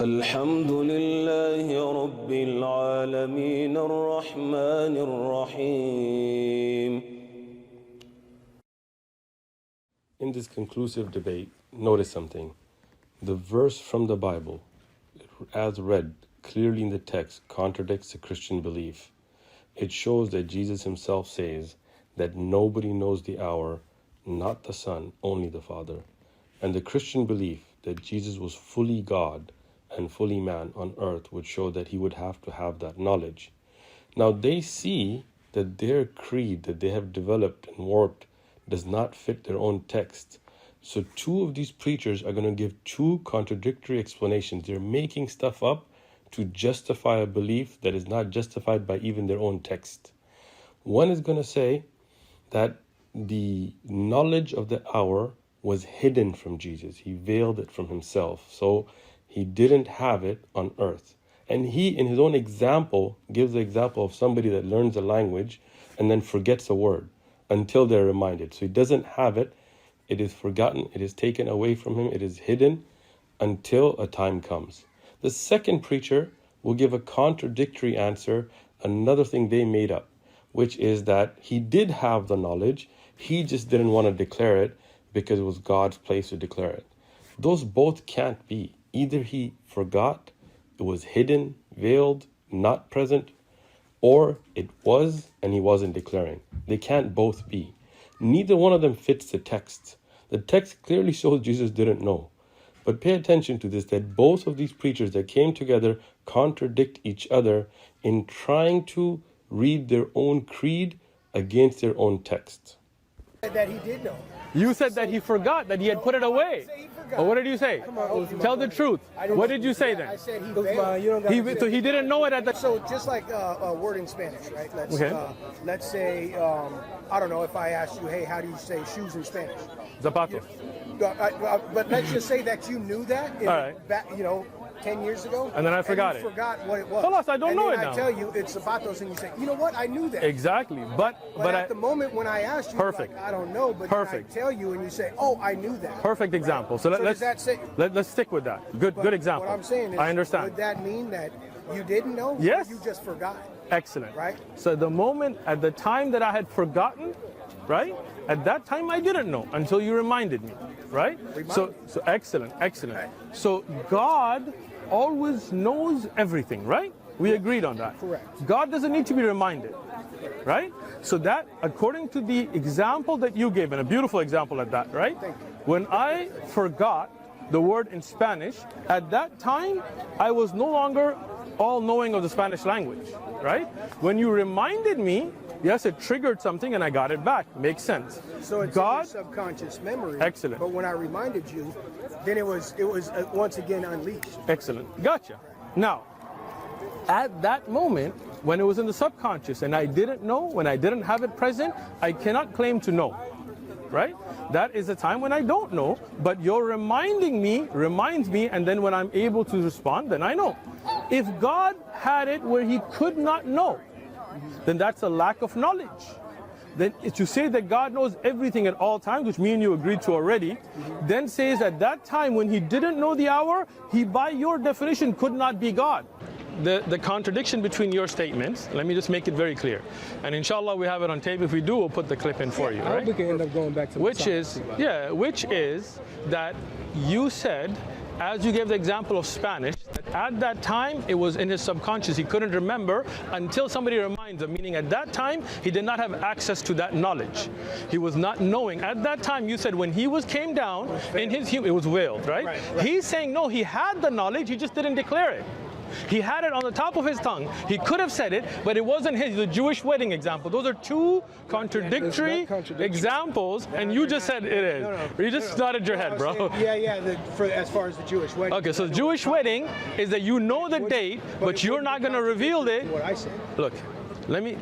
الحمد لله رب العالمين الرحمن الرحيم. In this conclusive debate, notice something. The verse from the Bible, as read clearly in the text, contradicts the Christian belief. It shows that Jesus himself says that nobody knows the hour, not the Son, only the Father. And the Christian belief that Jesus was fully God and fully man on earth would show that he would have to have that knowledge. Now they see that their creed that they have developed and warped does not fit their own text. So two of these preachers are going to give two contradictory explanations. They're making stuff up to justify a belief that is not justified by even their own text. One is going to say that the knowledge of the hour was hidden from Jesus. He veiled it from himself. So he didn't have it on earth. And he, in his own example, gives the example of somebody that learns a language and then forgets a word until they're reminded. So he doesn't have it. It is forgotten. It is taken away from him. It is hidden until a time comes. The second preacher will give a contradictory answer, another thing they made up, which is that he did have the knowledge. He just didn't want to declare it because it was God's place to declare it. Those both can't be. Either he forgot, it was hidden, veiled, not present, or it was and he wasn't declaring. They can't both be. Neither one of them fits the text. The text clearly shows Jesus didn't know. But pay attention to this, that both of these preachers that came together contradict each other in trying to read their own creed against their own text. That he did know. You said that he forgot, that he had put it away. Or what did you say? Tell the truth. What did you say then? I said he failed. So he didn't know it at the... So just like a word in Spanish, right? Let's say, I don't know, if I asked you, hey, how do you say shoes in Spanish? Zapatos. But let's just say that you knew that, back, 10 years ago. And then I forgot it. Forgot what it was. Plus, I don't know it now. I tell you it's zapatos, and you say, you know what? I knew that. Exactly. But at the moment when I asked you, perfect. Like, I don't know, but perfect. I tell you, and you say, oh, I knew that. Perfect example. Right? So let's stick with that. Good example. What I'm saying is, I understand. Would that mean that you didn't know? Yes. Or you just forgot. Excellent. Right. So the moment, at the time that I had forgotten, right? At that time I didn't know until you reminded me, right? So excellent. Right. So God always knows everything, right? We agreed on that. Correct. God doesn't need to be reminded, right? So that, according to the example that you gave, and a beautiful example at that, right? Thank you. When I forgot the word in Spanish, at that time, I was no longer all-knowing of the Spanish language, right? When you reminded me, yes, it triggered something and I got it back. Makes sense. So it's in your subconscious memory. Excellent. But when I reminded you, then it was once again unleashed. Excellent. Gotcha. Now, at that moment, when it was in the subconscious and I didn't know, when I didn't have it present, I cannot claim to know, right? That is a time when I don't know, but your reminding me reminds me, and then when I'm able to respond, then I know. If God had it where he could not know, then that's a lack of knowledge. Then to say that God knows everything at all times, which me and you agreed to already, then says at that time when he didn't know the hour, he by your definition could not be God. The contradiction between your statements, let me just make it very clear. And inshallah we have it on tape. If we do, we'll put the clip in for you, right? We can end up going back to which is that you said, as you gave the example of Spanish, that at that time it was in his subconscious. He couldn't remember until somebody reminds him, meaning at that time he did not have access to that knowledge. He was not knowing. At that time you said when he came down in his it was veiled, right? He's saying no, he had the knowledge, he just didn't declare it. He had it on the top of his tongue. He could have said it, but it wasn't his. The Jewish wedding example. Those are two contradictory examples, and you just said it is. You just nodded your head, bro. As far as the Jewish wedding. Okay, so the Jewish wedding is that you know the date, but you're not going to reveal it. What I said. Look, let me.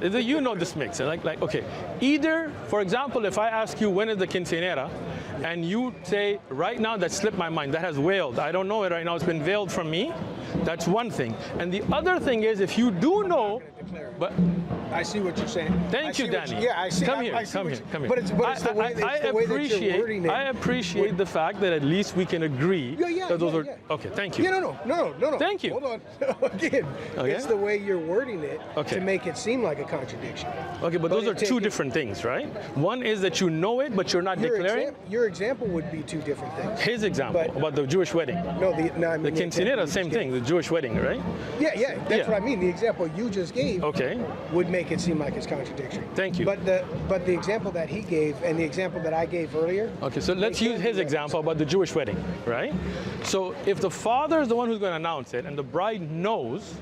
You know this makes sense. Like, okay, either, for example, if I ask you when is the quinceañera, and you say right now that slipped my mind, that has veiled. I don't know it right now. It's been veiled from me. That's one thing. And the other thing is, if you do know, but I see what you're saying. Thank you, Danny. Yeah, I see. Come here. But it's the way that you're wording it. I appreciate the fact that at least we can agree that those are. Okay, thank you. Yeah, no. Thank you. Hold on. Again, it's the way you're wording it to make it seem like a contradiction. Okay, but those are two different things, right? One is that you know it, but you're not declaring. Your example would be two different things. His example about the Jewish wedding. The quinceañera, same thing, the Jewish wedding, right? Yeah, that's what I mean. The example you just gave would make it seem like it's contradictory. Thank you. But the example that he gave and the example that I gave earlier. Okay, so let's use his example about the Jewish wedding, right? So if the father is the one who's going to announce it and the bride knows,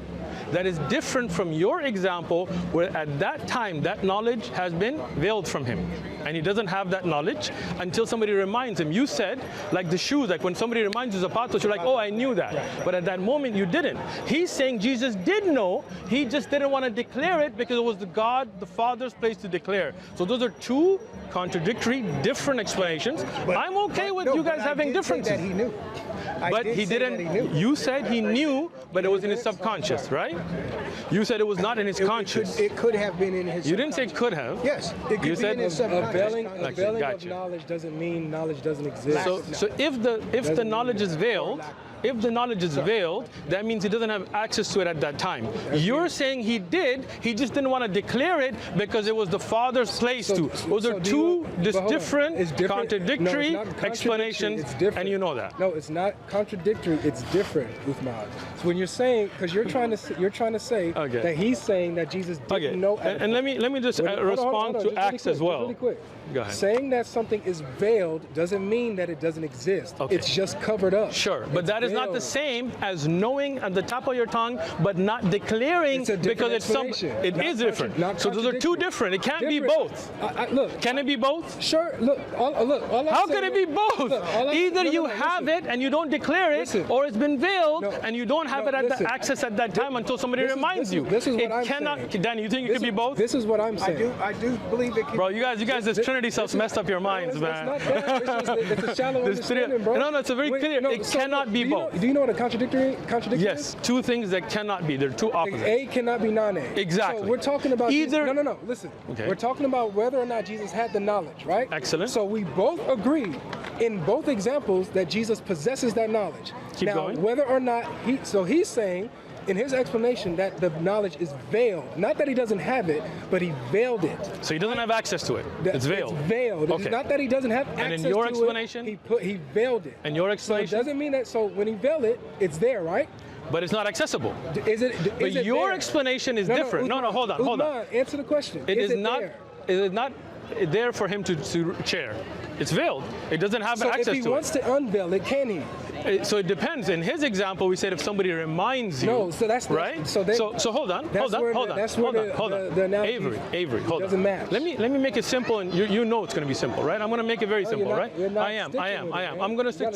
that is different from your example where at that time that knowledge has been veiled from him and he doesn't have that knowledge until somebody reminds him. You said, like the shoes, like when somebody reminds you zapatos, you're like, oh, I knew that. But at that moment you didn't. He's saying Jesus did know, he just didn't want to declare it because it was the Father's place to declare. So those are two contradictory, different explanations. But I'm okay with you guys having differences. That he knew. But he didn't. You said he knew, but it was in his subconscious, right? You said it was not in his conscious. It could have been in his. You didn't say could have. Yes, it could be in his subconscious. A veiling of knowledge doesn't mean knowledge doesn't exist. So if the knowledge is veiled. If the knowledge is veiled, that means he doesn't have access to it at that time. You're saying he did, he just didn't want to declare it because it was the Father's place to. Those are two different, contradictory explanations, and you know that. No, it's not contradictory, it's different, Uthman. So when you're saying, because you're trying to say that he's saying that Jesus didn't know. And let me just respond to Acts as well. Really quick. Go ahead. Saying that something is veiled doesn't mean that it doesn't exist. It's just covered up. Sure, but that is not the same as knowing at the top of your tongue, but not declaring because it's something. It is different. So those are two different. It can't be both. Look, can it be both? Sure. Look. How can it be both? Either you have it and you don't declare it, or it's been veiled and you don't have it at the access at that time until somebody reminds you. This is what I'm saying. Danny, you think it could be both? This is what I'm saying. I do believe it can. Bro, you guys, this Trinity stuff's messed up your minds, man. It's a shallow understanding, bro. No, it's a very clear. It cannot be both. Do you know what a contradictory Yes, two things that cannot be. They're two opposites. A cannot be non-A. Exactly. So we're talking about either. No. Listen. Okay. We're talking about whether or not Jesus had the knowledge, right? Excellent. So we both agree in both examples that Jesus possesses that knowledge. Keep going. Whether or not he's saying in his explanation that the knowledge is veiled. Not that he doesn't have it, but he veiled it. So he doesn't have access to it. It's veiled. It's veiled. Okay. It's not that he doesn't have access to it. And in your explanation? He veiled it. And your explanation? So it doesn't mean that, so when he veiled it, it's there, right? But it's not accessible. Is it your there? explanation is different. No, hold on. Answer the question. It is not there for him to chair. It's veiled. It doesn't have access to it. So if he wants to unveil it, can he? So it depends. In his example, we said if somebody reminds you. No, so that's right. So hold on. Hold on. Avery, hold on. Doesn't match. Let me make it simple, and you know it's going to be simple, right? I'm going to make it very simple, right? I am. I'm going to stick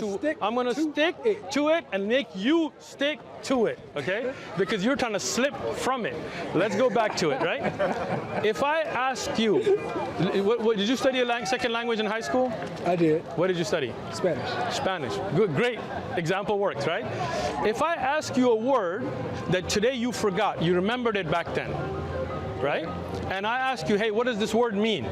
to it and make you stick to it, okay? Because you're trying to slip from it. Let's go back to it, right? If I ask you, what did you study a second language in high school? I did. What did you study? Spanish. Good, great. Example works, right? If I ask you a word that today you forgot, you remembered it back then, right? And I ask you, hey, what does this word mean?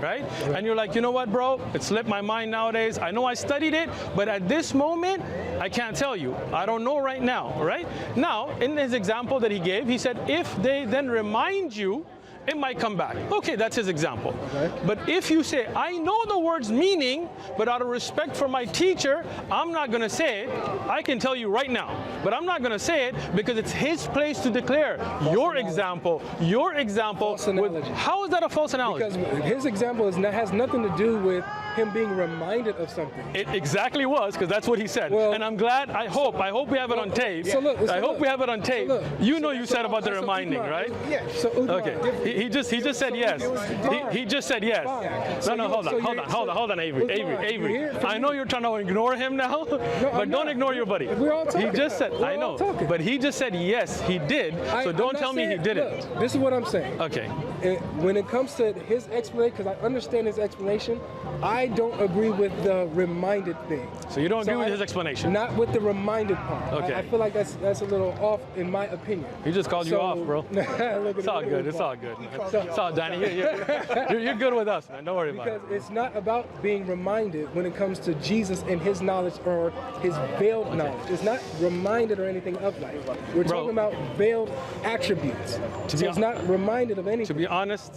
Right? And you're like, you know what, bro? It slipped my mind nowadays. I know I studied it, but at this moment, I can't tell you. I don't know right now, right? Now, in his example that he gave, he said, if they then remind you, it might come back. Okay, that's his example. Okay. But if you say, I know the word's meaning, but out of respect for my teacher, I'm not going to say it. I can tell you right now, but I'm not going to say it because it's his place to declare. Your example. How is that a false analogy? Because his example has nothing to do with him being reminded of something. It exactly was, because that's what he said. Well, and I'm glad, I hope we have it on tape. I hope we have it on tape. You know you said about the reminding, right? Yeah. Okay. He just said yes. He just said yes. No, hold on, Avery. I know you're trying to ignore him now, but don't ignore your buddy. He just said, I know, but he just said yes, he did. So don't tell me he didn't. This is what I'm saying. Okay. when it comes to his explanation, because I understand his explanation, I don't agree with the reminded thing. So you don't agree with his explanation? Not with the reminded part. Okay. I feel like that's a little off in my opinion. He just called you off, bro. It's all good. It's all good. It's all, Danny. You're good with us, man. Don't worry about it. Because it's not about being reminded when it comes to Jesus and his knowledge or his veiled knowledge. It's not reminded or anything of that. We're talking about veiled attributes. So it's not reminded of anything. To be honest,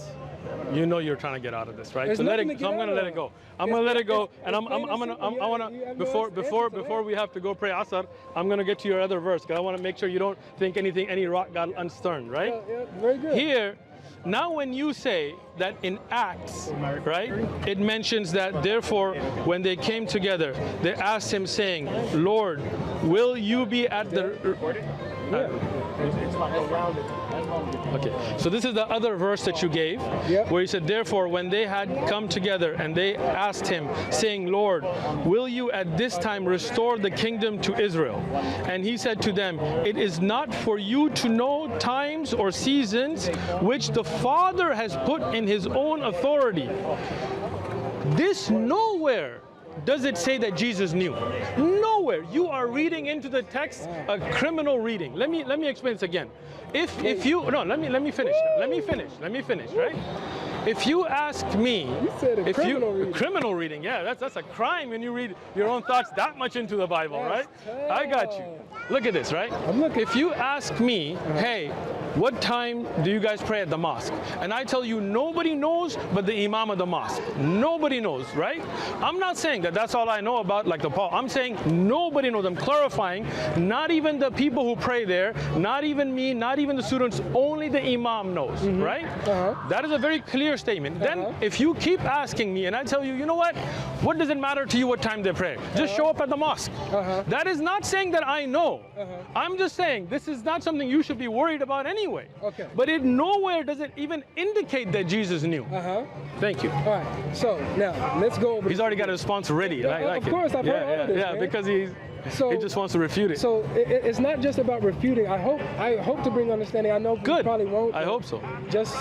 you know you're trying to get out of this, right? There's So I'm nothing gonna let it go. I'm gonna let it go, and I wanna before we have to go pray Asr, I'm gonna get to your other verse because I want to make sure you don't think any rock got unturned, right? Yeah, very good. Here, now when you say that in Acts, right, it mentions that therefore when they came together, they asked him saying, Lord, will you be at the... Okay, so this is the other verse that you gave, where he said, therefore, when they had come together and they asked him, saying, Lord, will you at this time restore the kingdom to Israel? And he said to them, it is not for you to know times or seasons which the Father has put in his own authority. This nowhere does it say that Jesus knew. Nowhere. You are reading into the text a criminal reading. Let me explain this again. Let me finish. Let me finish, right? If you ask me, you said criminal reading, yeah, that's a crime when you read your own thoughts that much into the Bible, right? I got you. Look at this, right? If you ask me, hey, what time do you guys pray at the mosque? And I tell you nobody knows but the imam of the mosque. Nobody knows, right? I'm not saying that that's all I know about, like the Paul. I'm saying nobody knows. I'm clarifying, not even the people who pray there, not even me, not even the students, only the imam knows, right? That is a very clear statement. Then if you keep asking me and I tell you, you know what does it matter to you what time they pray? Just show up at the mosque. That is not saying that I know. I'm just saying this is not something you should be worried about anyway. But it nowhere does it even indicate that Jesus knew. Thank you. All right, so now let's go over. He's already got a response ready. Of course, I've heard all of this, man. Because he just wants to refute it. So it's not just about refuting. I hope to bring understanding. I know you probably won't. I hope so. Just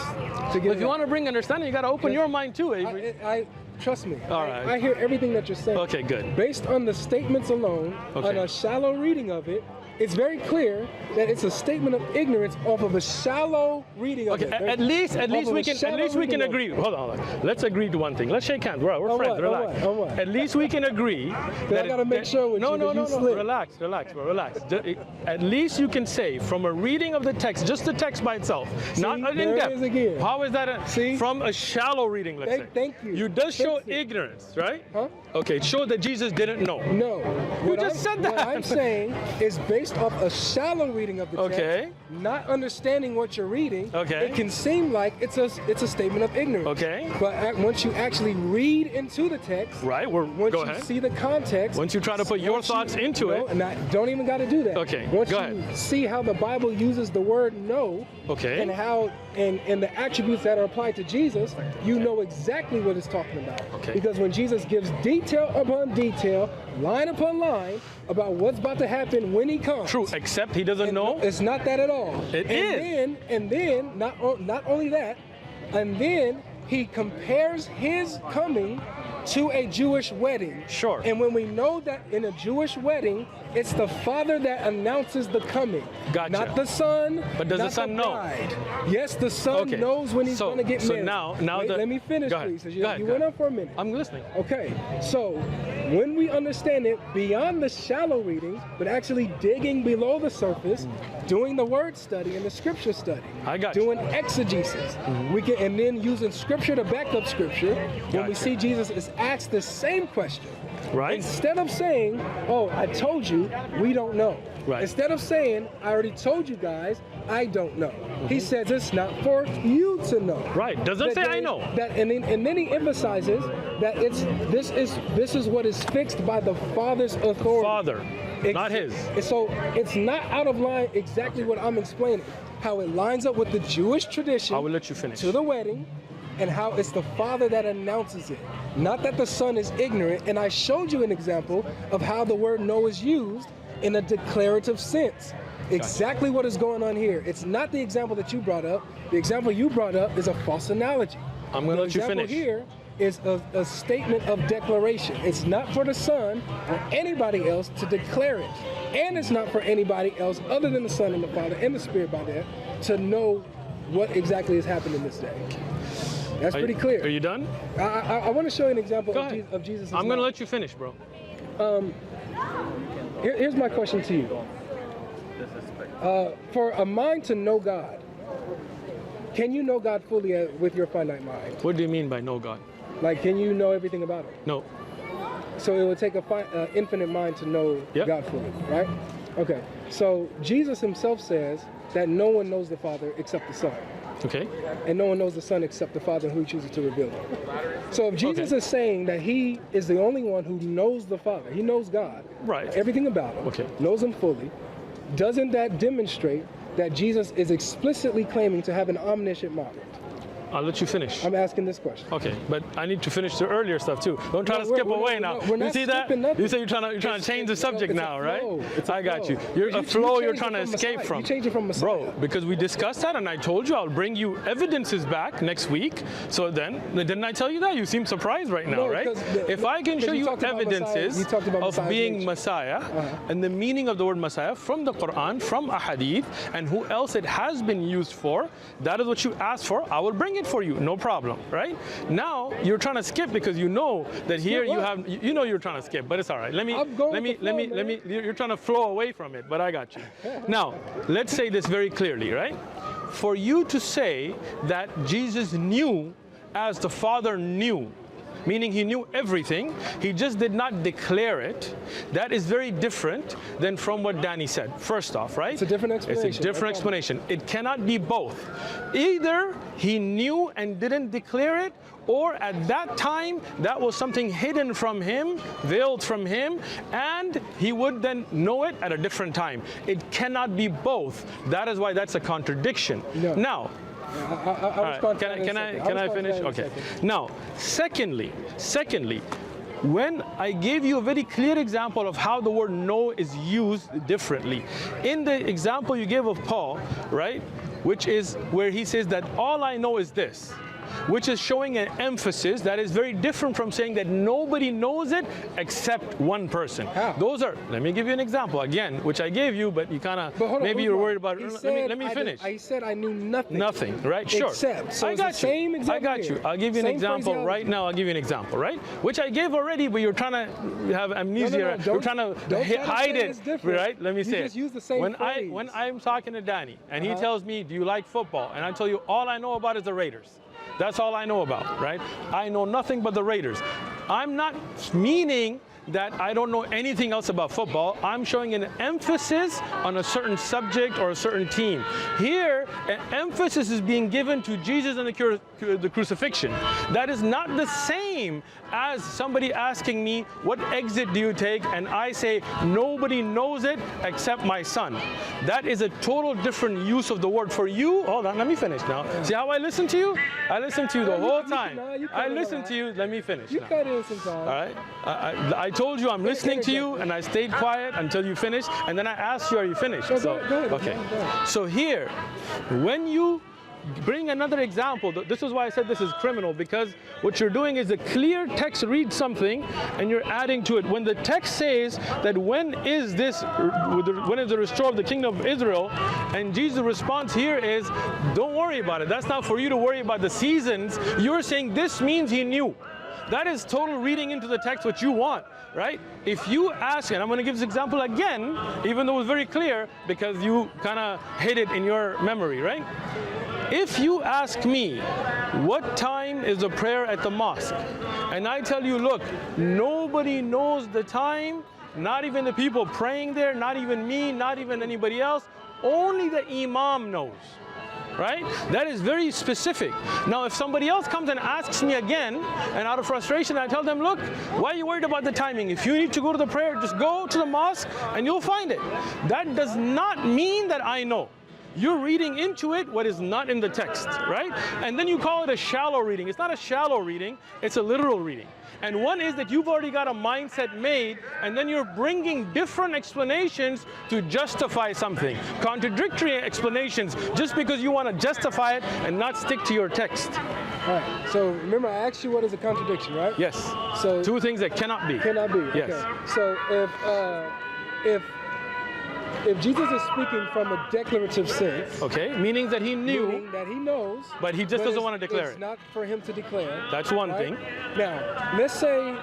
to get. If you want to bring understanding, you got to open your mind too, Avery. I trust me. All right. I hear everything that you're saying. Okay, good. Based on the statements alone, on a shallow reading of it, it's very clear that it's a statement of ignorance off of a shallow reading of it. At least we can agree. Hold on. Let's agree to one thing. Let's shake hands. We're friends. Relax. What? At least we can agree. I gotta make sure with you. No. Relax, bro. Relax. At least you can say from a reading of the text, just the text by itself, not in depth. How is that? From a shallow reading, let's say. Thank you. You does show ignorance, right? Okay. It showed that Jesus didn't know. No. You just said that. What I'm saying is based off a shallow reading of the text, not understanding what you're reading, it can seem like it's a statement of ignorance. But once you actually read into the text, once you see the context, once you try to put your thoughts into it, and I don't even got to do that. Once you see how the Bible uses the word know, and how and the attributes that are applied to Jesus, you know exactly what it's talking about. Because when Jesus gives detail upon detail, line upon line, about what's about to happen when he comes. True, except he doesn't know. It's not that at all. It is. And then not only that, and then he compares his coming to a Jewish wedding. Sure. And when we know that in a Jewish wedding, it's the father that announces the coming. Gotcha. Not the son. But does the son know? Yes, the son knows when he's going to get married. So now Wait, let me finish, please. You went on for a minute. I'm listening. Okay. So when we understand it beyond the shallow readings, but actually digging below the surface, doing the word study and the scripture study, doing exegesis, we can, and then using scripture to back up scripture. When we see Jesus is asked the same question, instead of saying, "Oh, I told you, we don't know." Instead of saying, "I already told you guys, I don't know," he says it's not for you to know. Doesn't say I know. And then he emphasizes that this is what is fixed by the Father's authority. Father, not his. So it's not out of line exactly what I'm explaining. How it lines up with the Jewish tradition. I will let you finish. To the wedding. And how it's the father that announces it, not that the son is ignorant. And I showed you an example of how the word know is used in a declarative sense. Exactly what is going on here. It's not the example that you brought up. The example you brought up is a false analogy. I'm going to let you finish. The example here is a statement of declaration. It's not for the Son or anybody else to declare it. And it's not for anybody else other than the Son and the Father and the Spirit by that to know what exactly has happened in this day. That's pretty clear. Are you done? I want to show you an example of Jesus. I'm going to let you finish, bro. Here's my question to you. For a mind to know God, can you know God fully with your finite mind? What do you mean by know God? Like, can you know everything about Him? No. So it would take an infinite mind to know God fully, right? Okay. So Jesus Himself says that no one knows the Father except the Son. Okay. And no one knows the Son except the Father who He chooses to reveal Him. So if Jesus is saying that He is the only one who knows the Father, He knows God, right? Everything about Him, knows Him fully, doesn't that demonstrate that Jesus is explicitly claiming to have an omniscient mind? I'll let you finish. I'm asking this question. Okay, but I need to finish the earlier stuff too. Don't try to skip away now. You see that? Nothing. You say you're trying to change the subject now, right? I got you. You're a flow you're trying to escape from. You change it from Messiah. Bro, because we discussed that and I told you I'll bring you evidences back next week. So then, didn't I tell you that? You seem surprised right now, right? If I can show you evidences of being Messiah and the meaning of the word Messiah from the Quran, from a hadith, and who else it has been used for, that is what you asked for, I will bring it for you, no problem, right? Now you're trying to skip because you know that here you have, you know you're trying to skip, but it's all right. You're trying to flow away from it, but I got you. Now, let's say this very clearly, right? For you to say that Jesus knew as the Father knew, meaning He knew everything, He just did not declare it, that is very different than from what Danny said, first off, right? It's a different explanation. It's a different explanation. It cannot be both. Either He knew and didn't declare it, or at that time, that was something hidden from Him, veiled from Him, and He would then know it at a different time. It cannot be both. That is why that's a contradiction. No. Now, can I finish? Okay. Now, secondly, when I gave you a very clear example of how the word know is used differently, in the example you gave of Paul, right, which is where he says that all I know is this, which is showing an emphasis that is very different from saying that nobody knows it except one person. How? Those are, let me give you an example again, which I gave you, but you kind of, maybe you're worried about it. Let me finish. I said I knew nothing. Nothing, right? Sure. Except, so I got you. I got you. I'll give you an example right now. I'll give you an example, right? Which I gave already, but you're trying to have amnesia. You're trying to hide it, right? Let me say it. Use the same when I'm talking to Danny and he tells me, do you like football? And I tell you, all I know about is the Raiders. That's all I know about, right? I know nothing but the Raiders. I'm not meaning that I don't know anything else about football. I'm showing an emphasis on a certain subject or a certain team. Here, an emphasis is being given to Jesus and the crucifixion. That is not the same as somebody asking me, what exit do you take? And I say, nobody knows it except my son. That is a total different use of the word. For you, hold on, let me finish now. See how I listen to you? I listen to you the whole time. I listen to you, let me finish now. You cut in sometimes. All right? I told you I'm listening to you, and I stayed quiet until you finished, and then I asked you, are you finished? So, go ahead. Okay. So here, when you bring another example, this is why I said this is criminal, because what you're doing is a clear text reads something, and you're adding to it. When the text says that when is the restore of the kingdom of Israel, and Jesus' response here is, don't worry about it. That's not for you to worry about the seasons. You're saying this means He knew. That is total reading into the text what you want, right? If you ask, and I'm going to give this example again, even though it was very clear, because you kind of hid it in your memory, right? If you ask me, what time is the prayer at the mosque? And I tell you, look, nobody knows the time, not even the people praying there, not even me, not even anybody else, only the imam knows. Right? That is very specific. Now, if somebody else comes and asks me again, and out of frustration, I tell them, look, why are you worried about the timing? If you need to go to the prayer, just go to the mosque and you'll find it. That does not mean that I know. you're reading into it what is not in the text, right? And then you call it a shallow reading. It's not a shallow reading, it's a literal reading. And one is that you've already got a mindset made, and then you're bringing different explanations to justify something. Contradictory explanations, just because you want to justify it and not stick to your text. All right, so remember I asked you what is a contradiction, right? Yes, so two things that cannot be. Cannot be, yes. Okay. So if Jesus is speaking from a declarative sense, okay, meaning that he knew, meaning that he knows, but he just doesn't want to declare it's it. not for him to declare. That's one right? thing. Now, let's say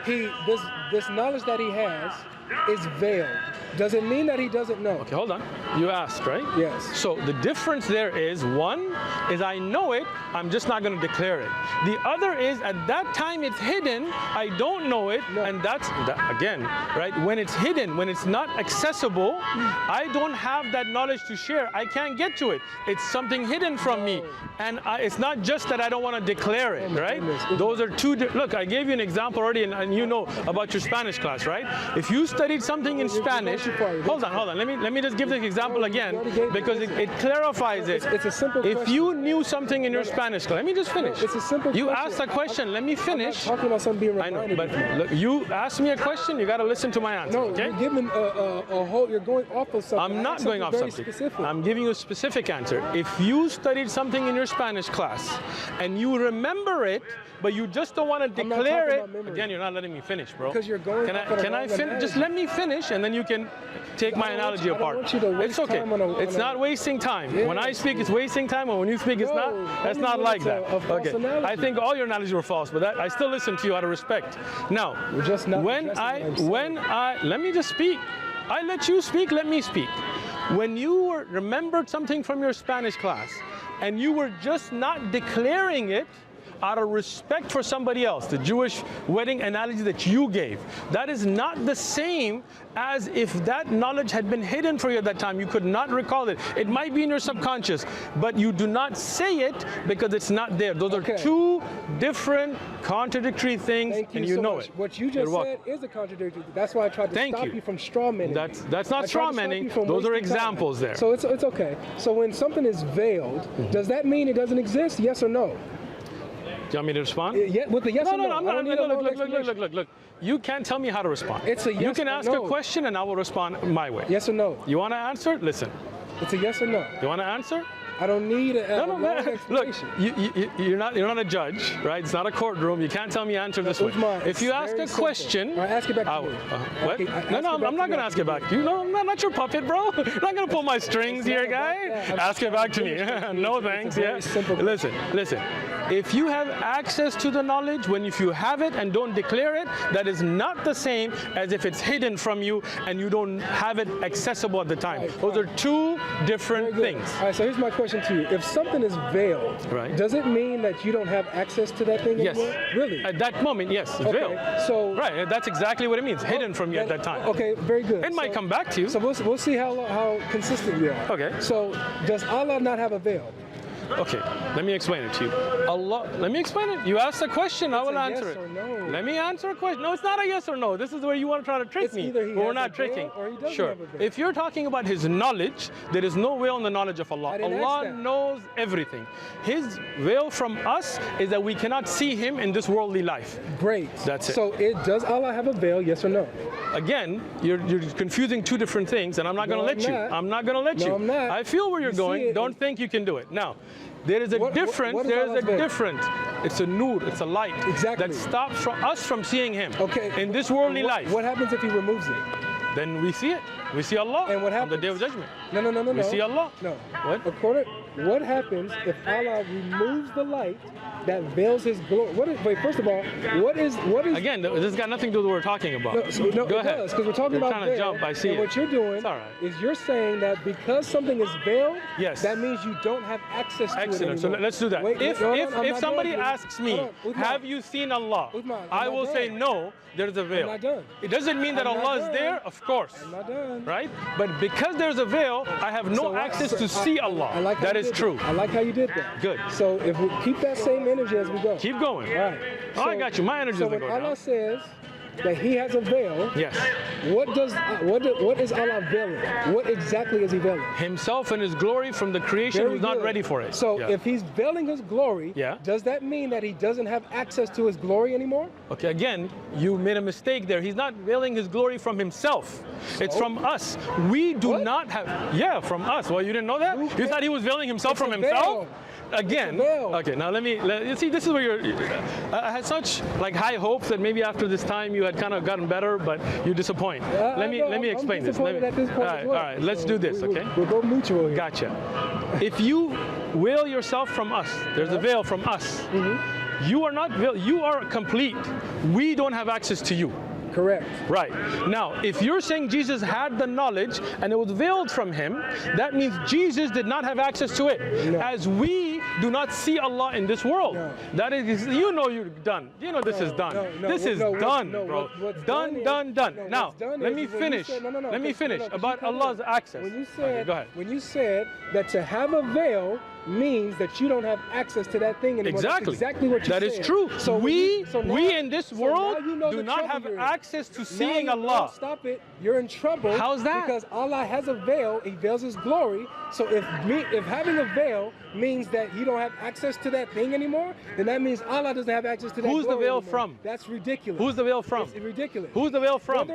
this knowledge that he has is veiled. Does it mean that he doesn't know? Okay, hold on. You asked, right? Yes. So the difference there is, one is I know it, I'm just not going to declare it. The other is at that time it's hidden, I don't know it, and that's, again, right? When it's hidden, when it's not accessible, I don't have that knowledge to share. I can't get to it. It's something hidden from me. And it's not just that I don't want to declare it, right? Those are two, look, I gave you an example already, and you know about your Spanish class, right? If you studied something in Spanish, hold on. Let me just give this example again because it clarifies it. It's a simple question. If you knew something in your Spanish class, let me just finish. It's a simple you question. asked a question. Let me finish. I'm not talking about something being reminded. I know, but look, you asked me a question. You got to listen to my answer. No, okay? you're giving a whole. You're going off of something. I'm not going off something. Specific. I'm giving you a specific answer. If you studied something in your Spanish class and you remember it, but you just don't want to declare it, again, you're not letting me finish, bro. Because you're going. Can I finish? Just let me finish, and then you can take my analogy apart. It's okay. It's not wasting time. Yeah. When I speak, it's wasting time, and when you speak, it's not. That's not like that. Okay. I think all your analogies were false, but I still listen to you out of respect. Now, We're just not let me just speak. I let you speak. Let me speak. When you remembered something from your Spanish class, and you were just not declaring it, out of respect for somebody else, the Jewish wedding analogy that you gave, that is not the same as if that knowledge had been hidden for you at that time. You could not recall it. It might be in your subconscious, but you do not say it because it's not there. Those are two different contradictory things, and you know it. What you just said is a contradiction. That's why I tried to stop you from strawmanning. That's not strawmanning. Those are examples there. So it's okay. So when something is veiled, does that mean it doesn't exist? Yes or no? Do you want me to respond? Yeah, with the yes or no. No, I'm not. Look. You can't tell me how to respond. It's a yes. You can ask a question and I will respond my way. Yes or no? You want to answer? Listen. It's a yes or no. You want to answer? I don't need a long explanation. Look, you're not a judge, right? It's not a courtroom. You can't tell me answer this way. If you ask a question, I ask it back to you. What? No, I'm not going to ask it back to you. No, I'm not your puppet, bro. You're not going to pull my strings here, guy. Ask it back to me. No thanks. Yeah. Listen. If you have access to the knowledge, if you have it and don't declare it, that is not the same as if it's hidden from you and you don't have it accessible at the time. Those are two different things. All right, so here's my question to you. If something is veiled, does it mean that you don't have access to that thing anymore? Yes. Really? At that moment, yes, it's veiled. So right, that's exactly what it means. Hidden from you at that time. Okay, very good. It might come back to you. So we'll see how consistent you are. Okay. So does Allah not have a veil? Okay, let me explain it to you. Let me explain it. You asked a question, I will answer it. Yes or no. Let me answer a question. No, it's not a yes or no. This is where you want to try to trick me. Either he but we're has not a tricking. veil or he doesn't Sure. have a veil. If you're talking about his knowledge, there is no veil in the knowledge of Allah. Allah that. knows everything. His veil from us is that we cannot see him in this worldly life. Great. That's it. So does Allah have a veil, yes or no? Again, you're confusing two different things, and I'm not going to let you. I'm not going to let you. No, I'm not. I feel where you're going. Don't think you can do it. Now, there is a difference. There is a difference. It's a nur. It's a light. Exactly. That stops us from seeing him. Okay. In this worldly life. What happens if he removes it? Then we see it. We see Allah. And what happens? On the Day of Judgment. No. We see Allah. No. What? What happens if Allah removes the light that veils His glory? First of all, what is? Again, this has got nothing to do with what we're talking about. No, Go ahead. Because we're talking you're about trying veil. to jump. I see and it. what you're doing it's all right. is you're saying that because something is veiled, yes, that means you don't have access to it Excellent. So let's do that. If somebody asks me, have you seen Allah? I will say no. There's a veil. I'm not done. It doesn't mean that Allah is there, of course. I'm not done. Right? But because there's a veil, I have no access to see Allah. That is true. I like how you did that. Good. So if we keep that same energy as we go. Keep going. All right. I got you. My energy doesn't go down. Allah says, that he has a veil, yes. what is Allah veiling? What exactly is he veiling? Himself and his glory from the creation who's not ready for it. So if he's veiling his glory, does that mean that he doesn't have access to his glory anymore? Okay, again, you made a mistake there. He's not veiling his glory from himself. It's from us. We do not have, from us. Well, you didn't know that? You thought he was veiling himself from himself? Again, okay, now you see, this is where I had such like high hopes that maybe after this time you had kind of gotten better, but you disappoint. Let me explain this. All right, let's do this, okay? We're both mutual here. Gotcha. If you veil yourself from us, there's a veil from us. You are not veiled, you are complete. We don't have access to you. Correct. Right. Now, if you're saying Jesus had the knowledge and it was veiled from him, that means Jesus did not have access to it. No. As we do not see Allah in this world. No. That is, you know you're done. You know this is done. This is done, bro. Done. Now, let me finish. Let me finish about Allah's access. When you said, go ahead. When you said that to have a veil means that you don't have access to that thing anymore. Exactly. That's exactly what you said. That is true. So we in this world do not have access to seeing Allah. Stop it. You're in trouble. How's that? Because Allah has a veil. He veils his glory. So if having a veil means that you don't have access to that thing anymore, then that means Allah doesn't have access to that. Who's the veil anymore. from? That's ridiculous. Who's the veil from? It's ridiculous. Who's the veil from?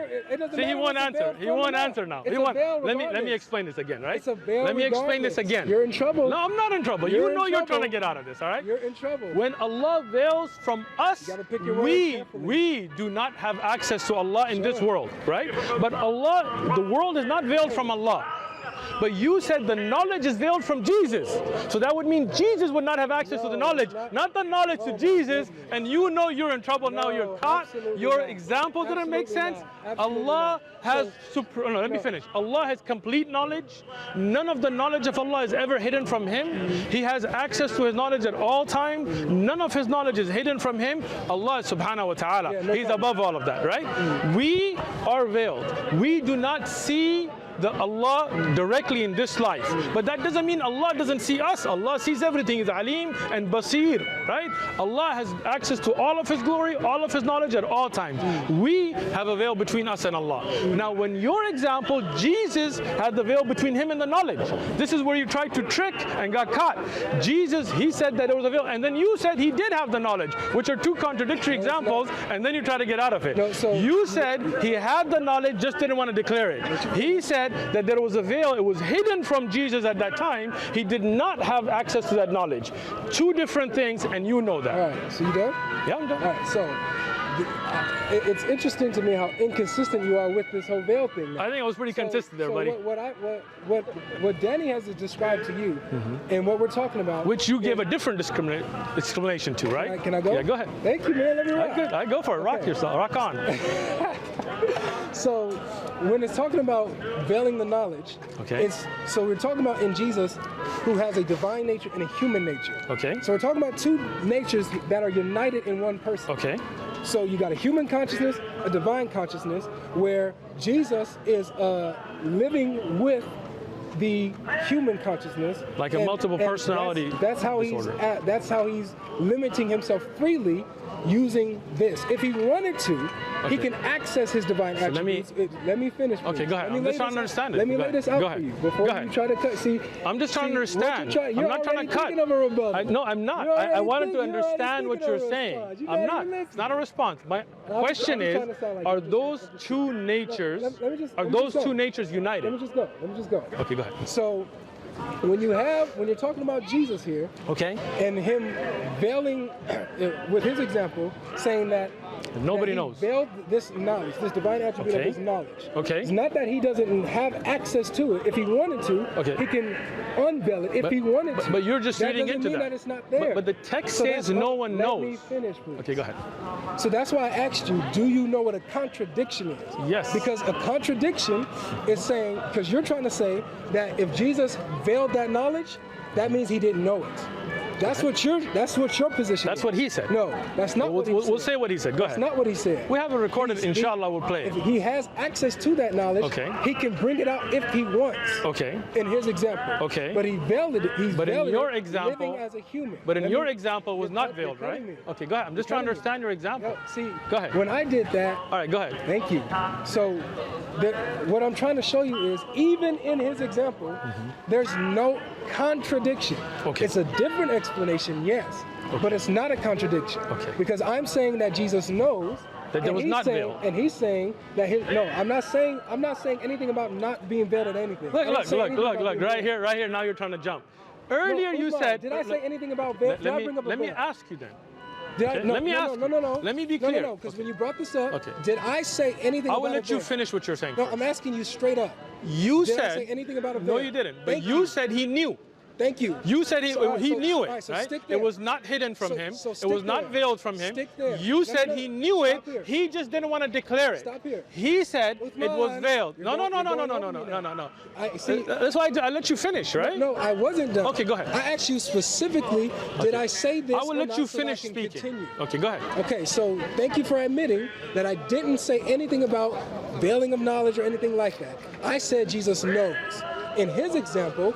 See, he won't answer. He won't answer now. Let me explain this again, right? It's a veil. Let me explain this again. You're in trouble. No, I'm not in trouble. You know you're trying to get out of this, all right? You're in trouble. When Allah veils from us, we do not have access to Allah in this world, right? But Allah, the world is not veiled from Allah. But you said the knowledge is veiled from Jesus. So that would mean Jesus would not have access to the knowledge, not the knowledge to Jesus. And you know you're in trouble now. You're caught. Your example didn't make sense. Allah has let me finish. Allah has complete knowledge. None of the knowledge of Allah is ever hidden from Him. He has access to His knowledge at all times. None of His knowledge is hidden from Him. Allah is subhanahu wa ta'ala. He's above all of that, right? We are veiled. We do not see the Allah directly in this life. But that doesn't mean Allah doesn't see us. Allah sees everything. He's Alim and Basir, right? Allah has access to all of His glory, all of His knowledge at all times. We have a veil between us and Allah. Now, when your example, Jesus had the veil between Him and the knowledge. This is where you tried to trick and got caught. Jesus, He said that there was a veil, and then you said He did have the knowledge, which are two contradictory examples, and then you try to get out of it. You said He had the knowledge, just didn't want to declare it. He said that there was a veil, it was hidden from Jesus at that time. He did not have access to that knowledge. Two different things, and you know that. All right, so you done? Yeah, I'm done. All right, so it's interesting to me how inconsistent you are with this whole veil thing. I think I was pretty consistent there, buddy. What Danny has described to you, and what we're talking about, which you gave a different explanation to, right? Can I go? Yeah, go ahead. Thank you, man. Let me rock. I go for it. Rock yourself. Rock on. So when it's talking about veiling the knowledge, so we're talking about in Jesus, who has a divine nature and a human nature. Okay. So we're talking about two natures that are united in one person. Okay. So you got a human consciousness, a divine consciousness, where Jesus is living with the human consciousness, like a multiple personality. That's how disorder. that's how he's limiting himself freely using this. If he wanted to, he can access his divine attributes. Let me finish. Okay, go ahead. I'm just trying to understand it. Let me lay this out for you before you try to cut. See, I'm just trying to understand. I'm not trying to cut. No, I'm not. I wanted to understand what you're saying. I'm not. It's not a response. My question is, are those two natures, united? Let me just go. Okay, go ahead. So when you're talking about Jesus here, and him veiling with his example, saying that nobody knows. Veiled this knowledge, this divine attribute of his knowledge. It's not that he doesn't have access to it. If he wanted to, he can unveil it. If he wanted to. But you're just reading into that. That it's not there. But the text says no one knows. Let me finish, please. Okay, go ahead. So that's why I asked you, do you know what a contradiction is? Yes. Because a contradiction is saying, because you're trying to say that if Jesus veiled that knowledge, that means he didn't know it. That's what your position. That's what he said. No, that's not what he said. We'll say what he said. Go ahead. That's not what he said. We have it recorded. Inshallah, we'll play it. If he has access to that knowledge, okay, he can bring it out if he wants. Okay. In his example. Okay. But he veiled it. But in your example, living as a human. But in your example was not veiled, right? Okay, go ahead. I'm just trying to understand your example. No, see, go ahead. When I did that. All right, go ahead. Thank you. So, what I'm trying to show you is, even in his example, there's no contradiction. Okay. It's a different explanation, yes, but it's not a contradiction. Okay. Because I'm saying that Jesus knows that there was not veiled. And he's saying that I'm not saying anything about not being veiled or anything. Look, right here, now you're trying to jump. Earlier you said. Did I say anything about veil? Let me ask you then. No. Let me be clear. No, because when you brought this up, did I say anything about a veil? I will let you finish what you're saying. No, I'm asking you straight up. Did I say anything about a veil? No, you didn't. But you said he knew. Thank you. You said he knew it, so right? It was not hidden from him. It was not veiled from him. Stick there. You said he knew it. He just didn't want to declare it. Stop here. He said it was veiled. No. See, that's why I let you finish, right? No, I wasn't done. Okay, go ahead. I asked you specifically, did I say this? I will let you so finish I can speaking. Continue? Okay, go ahead. Okay, so thank you for admitting that I didn't say anything about veiling of knowledge or anything like that. I said Jesus knows. In his example,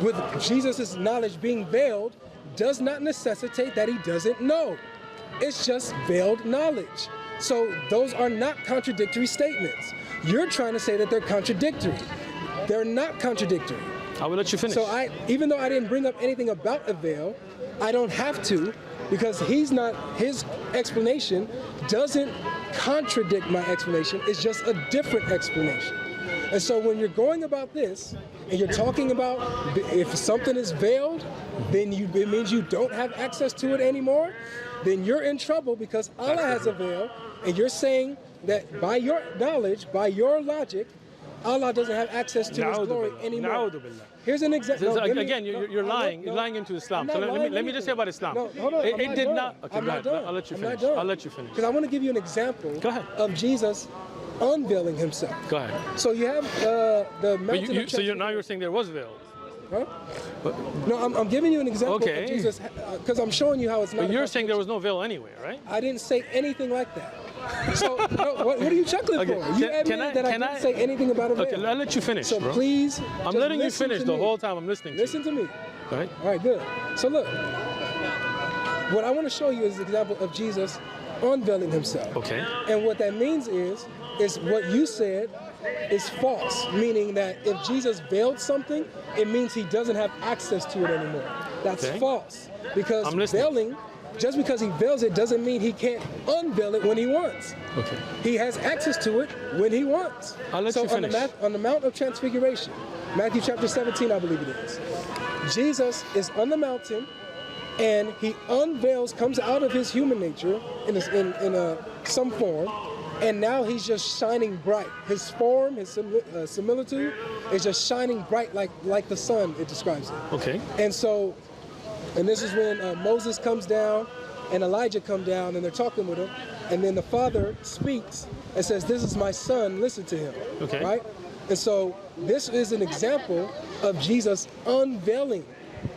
with Jesus' knowledge being veiled, does not necessitate that he doesn't know. It's just veiled knowledge. So those are not contradictory statements. You're trying to say that they're contradictory. They're not contradictory. I will let you finish. So even though I didn't bring up anything about a veil, I don't have to, because his explanation doesn't contradict my explanation. It's just a different explanation. And so when you're going about this, and you're talking about if something is veiled, then it means you don't have access to it anymore, then you're in trouble, because Allah has a veil, and you're saying that by your knowledge, by your logic, Allah doesn't have access to His glory anymore. Here's an example. Again, you're lying. You're lying into Islam. So let me just say about Islam. No, hold on. It did not. Okay, I'm not done. I'll let you finish. I'll Because I want to give you an example of Jesus unveiling himself. Go ahead. So you have the mountain. So now you're saying there was veil. Huh? No, I'm giving you an example of Jesus, because I'm showing you how it's not. But you're saying there was no veil anyway, right? I didn't say anything like that. So what are you chuckling for? You admitted that I didn't say anything about a veil. Okay, I'll let you finish, so bro. Please, I'm letting you finish the whole time I'm listening to you. Listen to me. All right. All right, good. So look, what I want to show you is an example of Jesus unveiling himself. Okay. And what that means is what you said is false, meaning that if Jesus veiled something, it means he doesn't have access to it anymore. That's false. Because veiling, just because he veils it doesn't mean he can't unveil it when he wants. Okay. He has access to it when he wants. I'll let you finish. On the Mount of Transfiguration, Matthew chapter 17, I believe it is, Jesus is on the mountain, and he unveils, comes out of his human nature in some form, and now he's just shining bright. His form, his similitude is just shining bright like the sun, it describes it. Okay. And this is when Moses comes down and Elijah come down, and they're talking with him, and then the Father speaks and says, "This is my son, listen to him." Okay. Right? And so this is an example of Jesus unveiling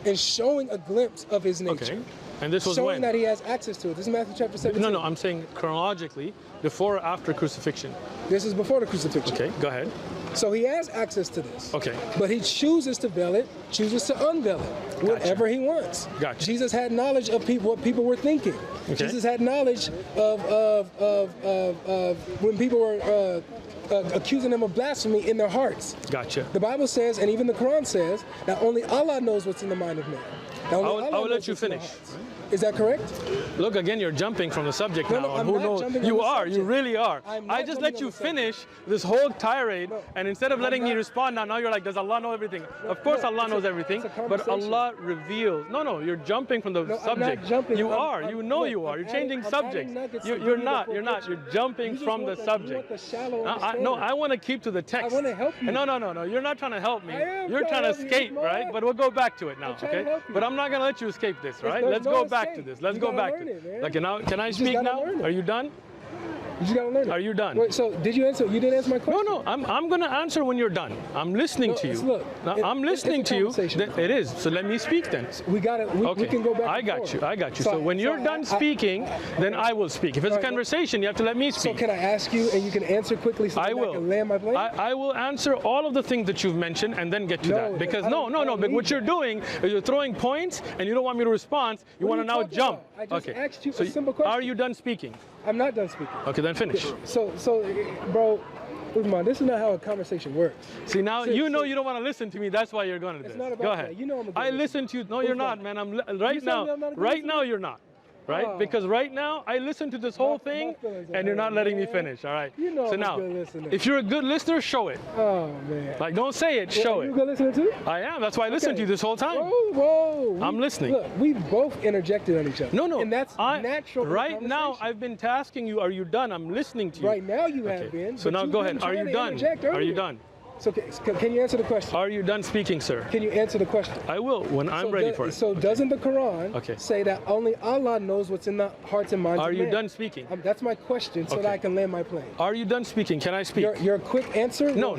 and showing a glimpse of his nature. Okay. And this was showing that he has access to it. This is Matthew chapter 17. No, I'm saying chronologically, before or after crucifixion. This is before the crucifixion. Okay, go ahead. So he has access to this. Okay. But he chooses to veil it, chooses to unveil it, whatever he wants. Gotcha. Jesus had knowledge of what people were thinking. Okay. Jesus had knowledge of when people were accusing him of blasphemy in their hearts. Gotcha. The Bible says, and even the Quran says, that only Allah knows what's in the mind of man. I will let you finish. Is that correct? Look, again, you're jumping from the subject now. I'm who not knows? jumping You on the are. subject. You really are. I just let you subject. finish this whole tirade, and instead of letting me respond now you're like, does Allah know everything? Of course Allah knows everything, but Allah reveals. No, you're jumping from the subject. I'm not jumping. You are. You know you are. You're changing subjects. You're not. You're jumping from the subject. No, I want to keep to the text. I want to help you. No. You're not trying to help me. You're trying to escape, right? But we'll go back to it now, okay? But I'm not going to let you escape this, right? Let's go back to this. Let's go back to it. Okay, now, can I speak now? Are you done? You just gotta learn it. Are you done? Wait, so did you answer? You didn't answer my question. No, I'm gonna answer when you're done. I'm listening to you. Look, I'm listening to you. It is. So let me speak then. We got it. We can go back. I got you. So when you're done speaking, then I will speak. If it's a conversation, you have to let me speak. So can I ask you, and you can answer quickly, so I can land my plane? I will answer all of the things that you've mentioned and then get to that. Because no. But what you're doing is you're throwing points, and you don't want me to respond. You want to now jump. I just asked you a simple question. Are you done speaking? I'm not done speaking. Okay, then finish. So, bro, Uthman, this is not how a conversation works. See, now you know you don't want to listen to me. That's why you're going to this. It's not about Go ahead. that. You know I'm a good I listen to you. No, you're not, man. Right now you're not. Right? Because right now I listen to this whole thing and you're not letting me finish. All right. You know so I'm now, a good listener. If you're a good listener, show it. Oh man. Like, don't say it, show it. You a good listener too? I am. That's why I listened to you this whole time. Whoa. I'm listening. Look, we both interjected on each other. No. And that's natural. Right now I've been tasking you, are you done? I'm listening to you. Right now you have been. So now go ahead. Are you done? Are you done? So can you answer the question? Are you done speaking, sir? Can you answer the question? I will when I'm ready for it. So doesn't the Quran say that only Allah knows what's in the hearts and minds of men? Are you done speaking? That's my question, so that I can land my plane. Are you done speaking? Can I speak? Your quick answer? No.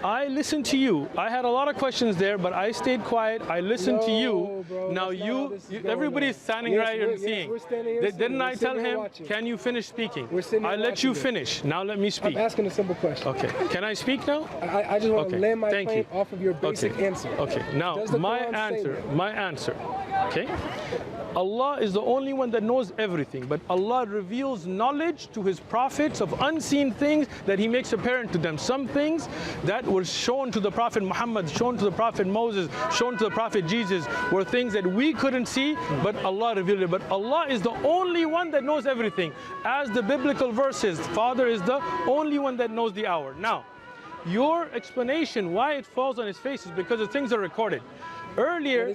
I listened to you. I had a lot of questions there, but I stayed quiet. I listened to you. Bro, now everybody's standing right here and seeing. Didn't I tell him, can you finish speaking? I let you finich. Now let me speak. I'm asking a simple question. Okay. Can I speak now? I just want to land my plane off of your basic answer. Okay. Now, my answer. Okay. Allah is the only one that knows everything, but Allah reveals knowledge to His prophets of unseen things that He makes apparent to them. Some things that were shown to the Prophet Muhammad, shown to the Prophet Moses, shown to the Prophet Jesus were things that we couldn't see, but Allah revealed it. But Allah is the only one that knows everything. As the biblical verse says, Father is the only one that knows the hour. Now, your explanation why it falls on his face is because the things are recorded. Earlier,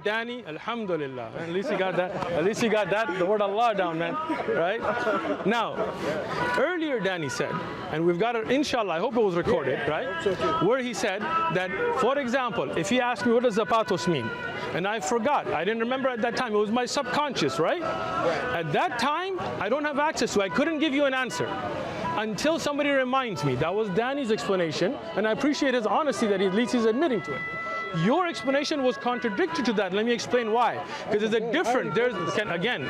Danny, alhamdulillah, at least you got that, the word Allah down, man, right? Now, earlier Danny said, and we've got it, inshallah, I hope it was recorded, right? Where he said that, for example, if he asked me what does zapatos mean, and I forgot, I didn't remember at that time, it was my subconscious, right? At that time, I don't have access to it, I couldn't give you an answer until somebody reminds me. That was Danny's explanation, and I appreciate his honesty that at least he's admitting to it. Your explanation was contradictory to that. Let me explain why. Because there's a different, again,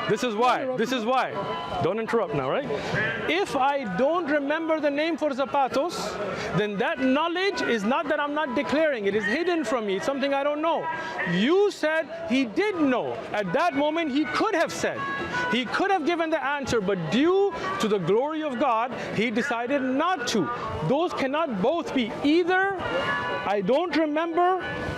this is why. Don't interrupt now, right? If I don't remember the name for zapatos, then that knowledge is not that I'm not declaring. It is hidden from me. It's something I don't know. You said he did know. At that moment, he could have said. He could have given the answer, but due to the glory of God, he decided not to. Those cannot both be. Either I don't remember,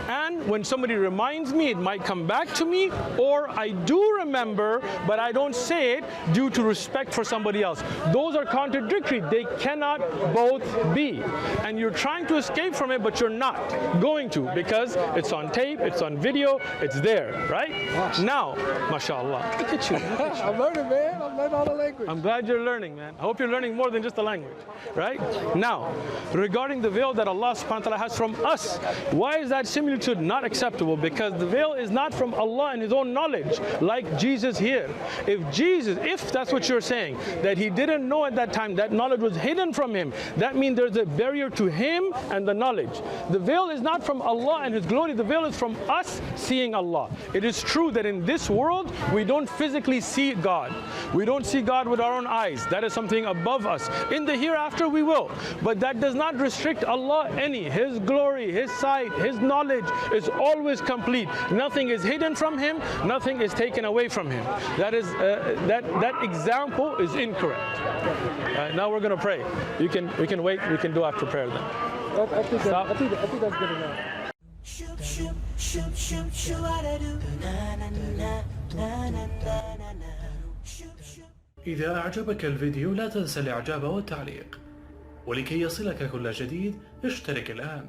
and when somebody reminds me, it might come back to me, or I do remember, but I don't say it due to respect for somebody else. Those are contradictory. They cannot both be. And you're trying to escape from it, but you're not going to, because it's on tape, it's on video, it's there, right? Now, mashallah. Look at you. I'm learning, man. I'm learning all the language. I'm glad you're learning, man. I hope you're learning more than just the language, right? Now, regarding the veil that Allah subhanahu wa ta'ala has from us, why is that similitude not acceptable? Because the veil is not from Allah and His own knowledge, like Jesus here. If that's what you're saying, that He didn't know at that time, that knowledge was hidden from Him, that means there's a barrier to Him and the knowledge. The veil is not from Allah and His glory, the veil is from us seeing Allah. It is true that in this world, we don't physically see God. We don't see God with our own eyes. That is something above us. In the hereafter, we will. But that does not restrict Allah any. His glory, His sight, His knowledge is always complete. Nothing is hidden from Him. Nothing is taken away from Him. That is that example is incorrect. Now we're going to pray. We can wait. We can do after prayer then. I think that's good enough. إذا أعجبك الفيديو لا تنسى الإعجاب والتعليق، ولكي يصلك كل جديد اشترك الآن.